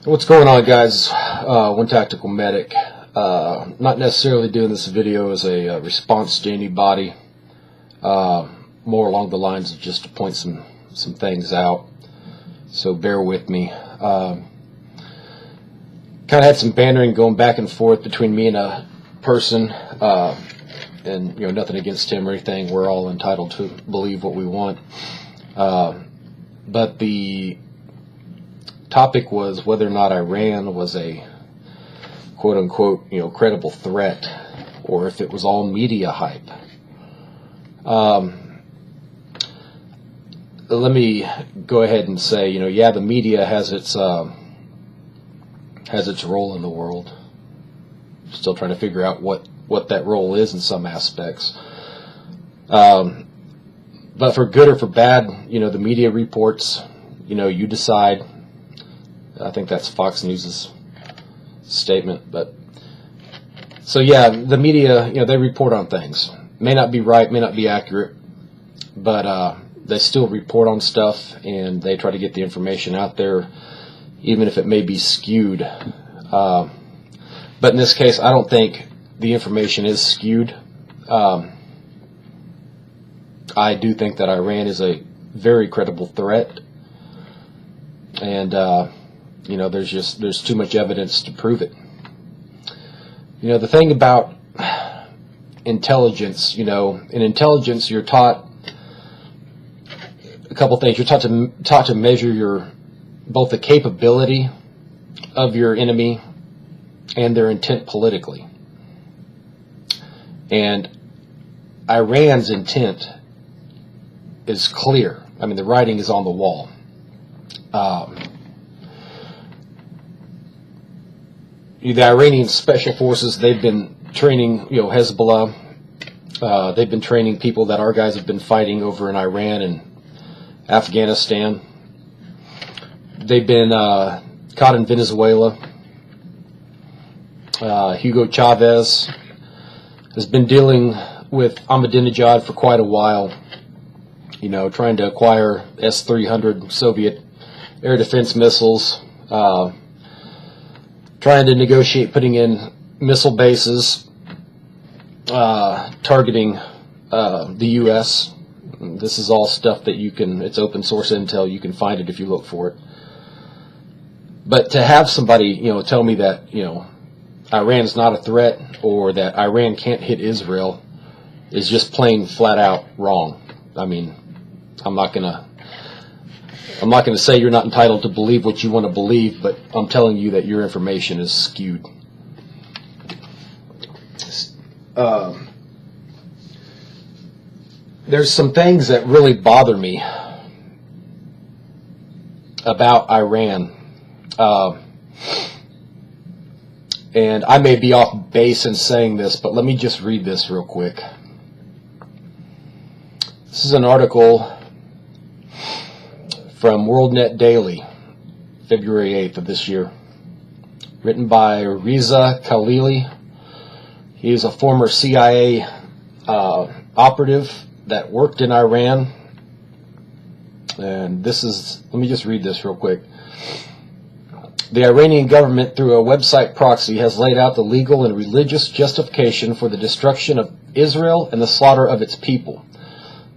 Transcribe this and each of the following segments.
What's going on, guys? One Tactical Medic. Not necessarily doing this video as a response to anybody. More along the lines of just to point some things out. So bear with me. Kind of had some bantering going back and forth between me and a person. And nothing against him or anything. We're all entitled to believe what we want. But the topic was whether or not Iran was a quote-unquote credible threat, or if it was all media hype. Let me go ahead and say, yeah, the media has its role in the world. Still trying to figure out what that role is in some aspects. But for good or for bad, the media reports, you decide. I think that's Fox News's statement. But so yeah, the media, they report on things. May not be right, may not be accurate, but they still report on stuff, and they try to get the information out there, even if it may be skewed. But in this case, I don't think the information is skewed. I do think that Iran is a very credible threat, and there's too much evidence to prove it. The thing about intelligence, in intelligence you're taught a couple things. You're taught to measure both the capability of your enemy and their intent politically. And Iran's intent is clear. I mean, the writing is on the wall. The Iranian special forces, they've been training, Hezbollah. They've been training people that our guys have been fighting over in Iran and Afghanistan. They've been caught in Venezuela. Hugo Chavez has been dealing with Ahmadinejad for quite a while, trying to acquire S-300 Soviet air defense missiles, trying to negotiate putting in missile bases, targeting the U.S. This is all stuff that it's open source intel, you can find it if you look for it. But to have somebody, tell me that, Iran's not a threat, or that Iran can't hit Israel, is just plain flat out wrong. I mean, I'm not gonna say you're not entitled to believe what you want to believe, but I'm telling you that your information is skewed. There's some things that really bother me about Iran. And I may be off base in saying this, but let me just read this real quick. This is an article from WorldNet Daily, February 8th of this year, written by Reza Khalili. He is a former CIA operative that worked in Iran. And let me just read this real quick. The Iranian government, through a website proxy, has laid out the legal and religious justification for the destruction of Israel and the slaughter of its people.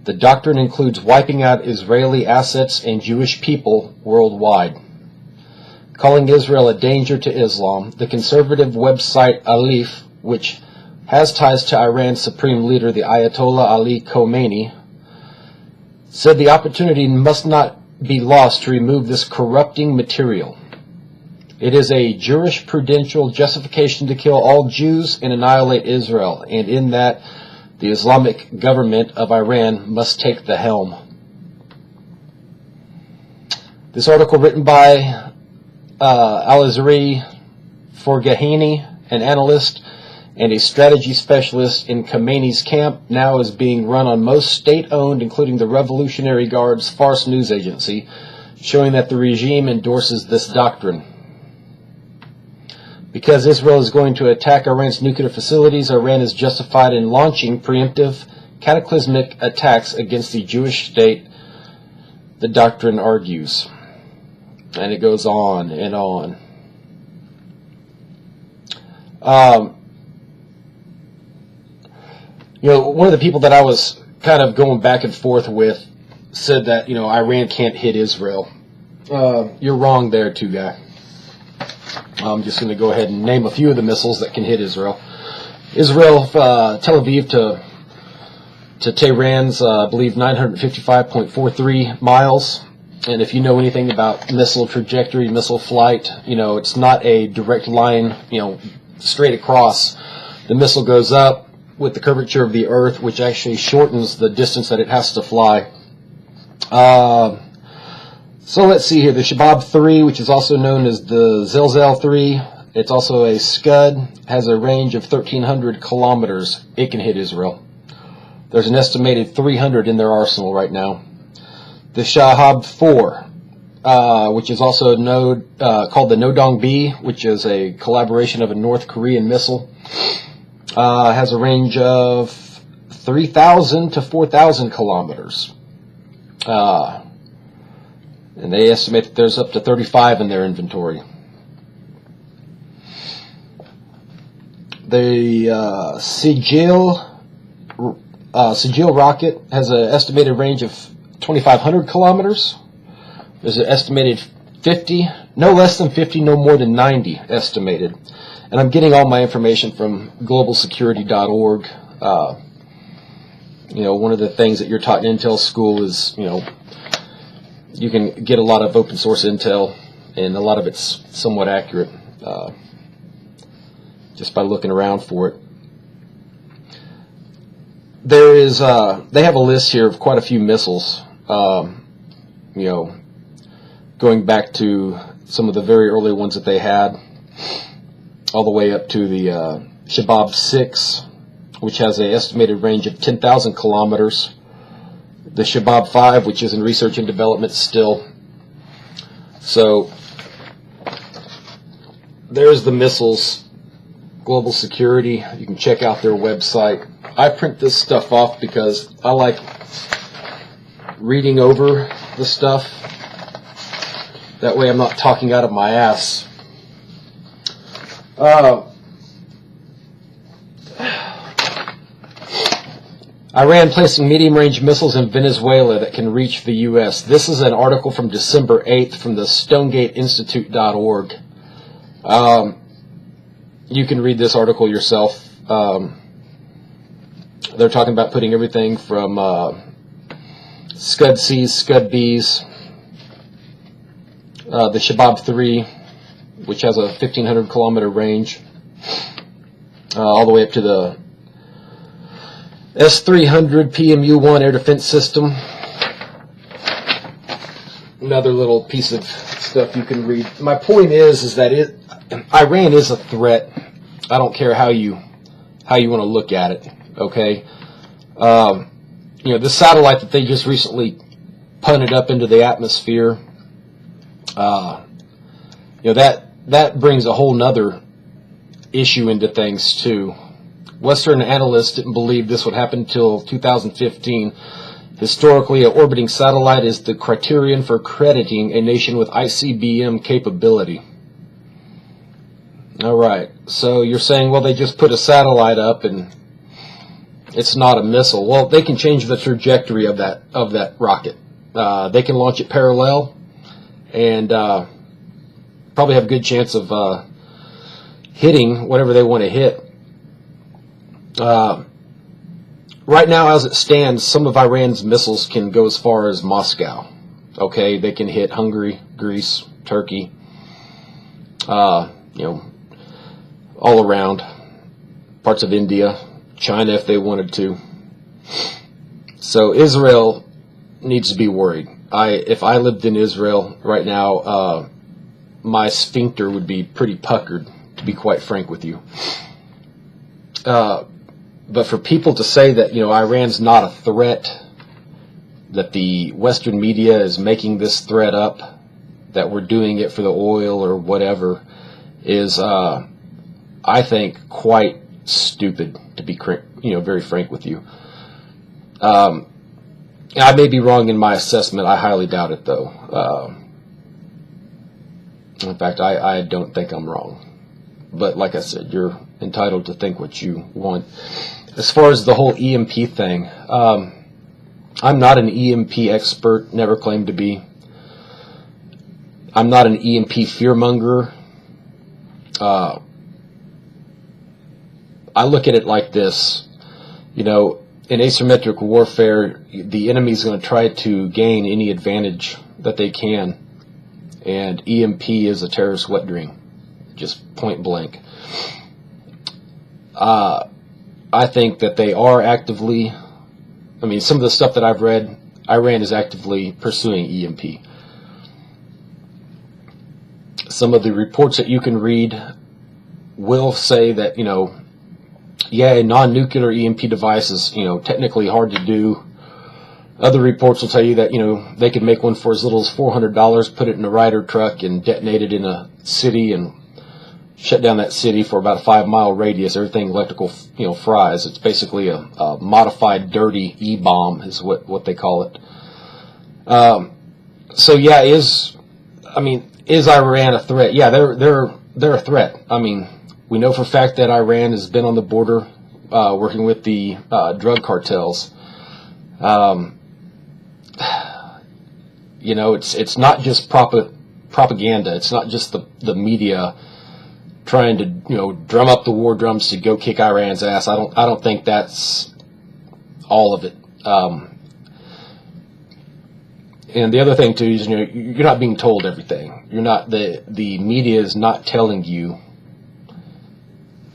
The doctrine includes wiping out Israeli assets and Jewish people worldwide. Calling Israel a danger to Islam, the conservative website Alif, which has ties to Iran's supreme leader, the Ayatollah Ali Khomeini, said the opportunity must not be lost to remove this corrupting material. It is a jurisprudential justification to kill all Jews and annihilate Israel, and in that the Islamic government of Iran must take the helm. This article, written by Al-Azhari Forgahini, an analyst and a strategy specialist in Khomeini's camp, now is being run on most state-owned, including the Revolutionary Guard's Fars news agency, showing that the regime endorses this doctrine. Because Israel is going to attack Iran's nuclear facilities, Iran is justified in launching preemptive, cataclysmic attacks against the Jewish state, the doctrine argues. And it goes on and on. One of the people that I was kind of going back and forth with said that, Iran can't hit Israel. You're wrong there, too, guy. I'm just going to go ahead and name a few of the missiles that can hit Israel. Israel, Tel Aviv to Tehran's, I believe, 955.43 miles. And if you know anything about missile trajectory, missile flight, it's not a direct line, straight across. The missile goes up with the curvature of the Earth, which actually shortens the distance that it has to fly. So let's see here. The Shabab 3, which is also known as the Zelzel 3, it's also a Scud, has a range of 1,300 kilometers. It can hit Israel. There's an estimated 300 in their arsenal right now. The Shahab 4, which is also called the Nodong B, which is a collaboration of a North Korean missile, has a range of 3,000 to 4,000 kilometers. And they estimate that there's up to 35 in their inventory. The Sigil rocket has an estimated range of 2,500 kilometers. There's an estimated 50, no less than 50, no more than 90 estimated. And I'm getting all my information from globalsecurity.org. One of the things that you're taught in Intel school is, you can get a lot of open source intel, and a lot of it's somewhat accurate just by looking around for it. There is, they have a list here of quite a few missiles, going back to some of the very early ones that they had, all the way up to the Shabab 6, which has an estimated range of 10,000 kilometers. The Shabab 5, which is in research and development still. So there's the missiles, Global Security. You can check out their website. I print this stuff off because I like reading over the stuff. That way I'm not talking out of my ass. Iran placing medium-range missiles in Venezuela that can reach the U.S. This is an article from December 8th from the StonegateInstitute.org. You can read this article yourself. They're talking about putting everything from Scud Cs, Scud Bs, the Shabab 3, which has a 1,500 kilometer range, all the way up to the S-300 PMU-1 air defense system. Another little piece of stuff you can read. My point is that Iran is a threat. I don't care how you want to look at it. Okay, this satellite that they just recently punted up into the atmosphere. That brings a whole nother issue into things too. Western analysts didn't believe this would happen until 2015. Historically, an orbiting satellite is the criterion for crediting a nation with ICBM capability. All right, so you're saying, well, they just put a satellite up and it's not a missile. Well, they can change the trajectory of that rocket. They can launch it parallel and probably have a good chance of hitting whatever they want to hit. Right now, as it stands, some of Iran's missiles can go as far as Moscow. Okay, they can hit Hungary, Greece, Turkey, all around, parts of India, China if they wanted to. So Israel needs to be worried. If I lived in Israel right now, my sphincter would be pretty puckered, to be quite frank with you. But for people to say that, Iran's not a threat, that the Western media is making this threat up, that we're doing it for the oil or whatever, is, I think, quite stupid, to be, very frank with you. I may be wrong in my assessment. I highly doubt it, though. In fact, I don't think I'm wrong. But like I said, you're entitled to think what you want. As far as the whole EMP thing, I'm not an EMP expert, never claimed to be. I'm not an EMP fearmonger. I look at it like this, in asymmetric warfare, the enemy's going to try to gain any advantage that they can, and EMP is a terrorist wet dream, just point blank. I think that they are actively, some of the stuff that I've read, Iran is actively pursuing EMP. Some of the reports that you can read will say that, a non-nuclear EMP device is, technically hard to do. Other reports will tell you that, they could make one for as little as $400, put it in a Ryder truck and detonate it in a city and shut down that city for about a 5-mile radius. Everything electrical, fries. It's basically a modified dirty E-bomb is what they call it. Is Iran a threat? Yeah, they're a threat. We know for a fact that Iran has been on the border working with the drug cartels. It's not just propaganda. It's not just the media trying to drum up the war drums to go kick Iran's ass. I don't think that's all of it. And the other thing too is you're not being told everything. You're not the media is not telling you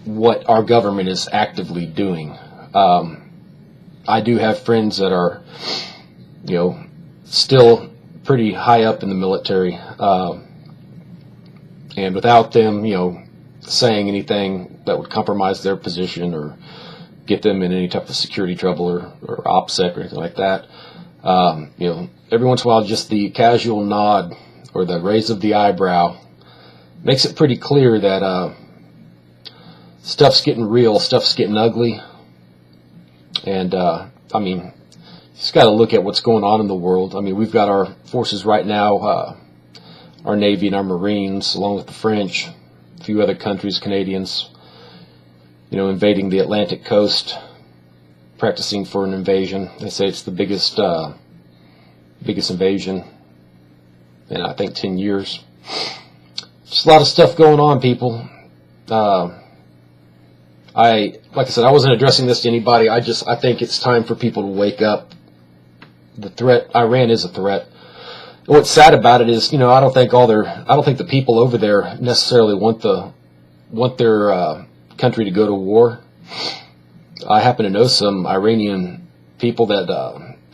what our government is actively doing. I do have friends that are, still pretty high up in the military, and without them, saying anything that would compromise their position or get them in any type of security trouble or OPSEC or anything like that, every once in a while, just the casual nod or the raise of the eyebrow makes it pretty clear that stuff's getting real, stuff's getting ugly. And, you just got to look at what's going on in the world. We've got our forces right now, our Navy and our Marines, along with the French, a few other countries, Canadians, invading the Atlantic coast, practicing for an invasion. They say it's the biggest invasion in, I think, 10 years. Just a lot of stuff going on, people. Like I said, I wasn't addressing this to anybody. I think it's time for people to wake up. The threat, Iran is a threat. And what's sad about it is, I don't think the people over there necessarily want their country to go to war. I happen to know some Iranian people that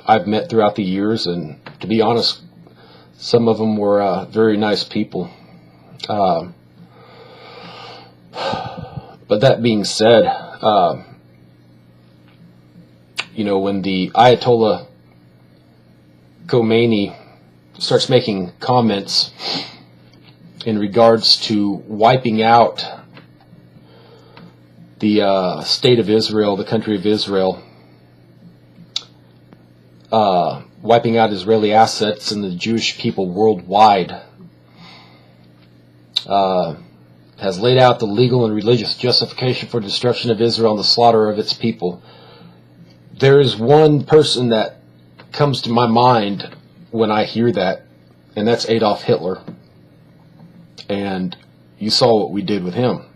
I've met throughout the years, and to be honest, some of them were very nice people. But that being said, when the Ayatollah Khomeini starts making comments in regards to wiping out the state of Israel, the country of Israel, wiping out Israeli assets and the Jewish people worldwide, has laid out the legal and religious justification for destruction of Israel and the slaughter of its people. There is one person that comes to my mind when I hear that, and that's Adolf Hitler. And you saw what we did with him.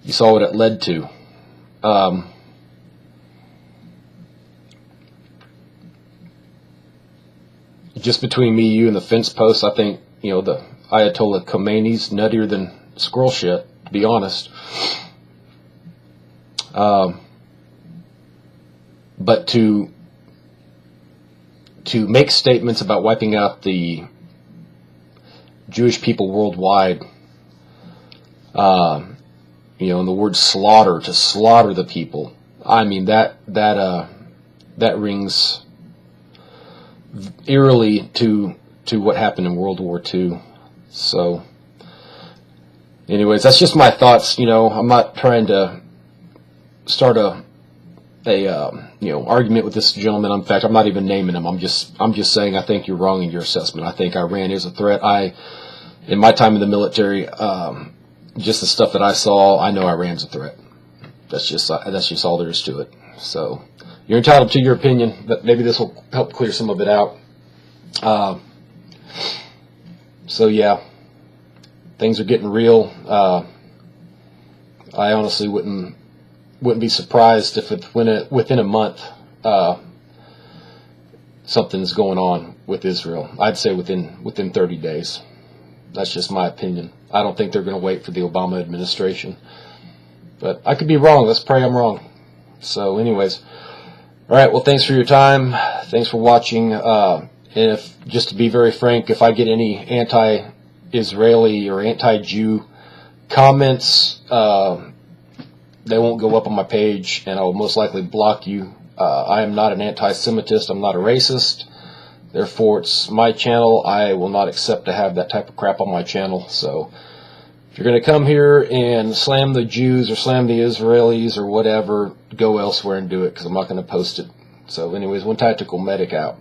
You saw what it led to. Just between me, you, and the fence post, I think, the Ayatollah Khomeini's nuttier than squirrel shit, to be honest. But to make statements about wiping out the Jewish people worldwide, and the word slaughter, to slaughter the people, that rings eerily to what happened in World War II. So, anyways, that's just my thoughts. I'm not trying to start a argument with this gentleman. In fact, I'm not even naming him. I'm just saying I think you're wrong in your assessment. I think Iran is a threat. In my time in the military, just the stuff that I saw, I know Iran's a threat. That's just all there is to it. So you're entitled to your opinion, but maybe this will help clear some of it out. So yeah, things are getting real. I honestly wouldn't be surprised if within a month something's going on with Israel. I'd say within 30 days. That's just my opinion. I don't think they're going to wait for the Obama administration. But I could be wrong. Let's pray I'm wrong. So anyways, all right, well, thanks for your time. Thanks for watching. And just to be very frank, if I get any anti-Israeli or anti-Jew comments, they won't go up on my page, and I will most likely block you. I am not an anti-Semitist. I'm not a racist. Therefore, it's my channel. I will not accept to have that type of crap on my channel. So if you're going to come here and slam the Jews or slam the Israelis or whatever, go elsewhere and do it, because I'm not going to post it. So anyways, One Tactical Medic out.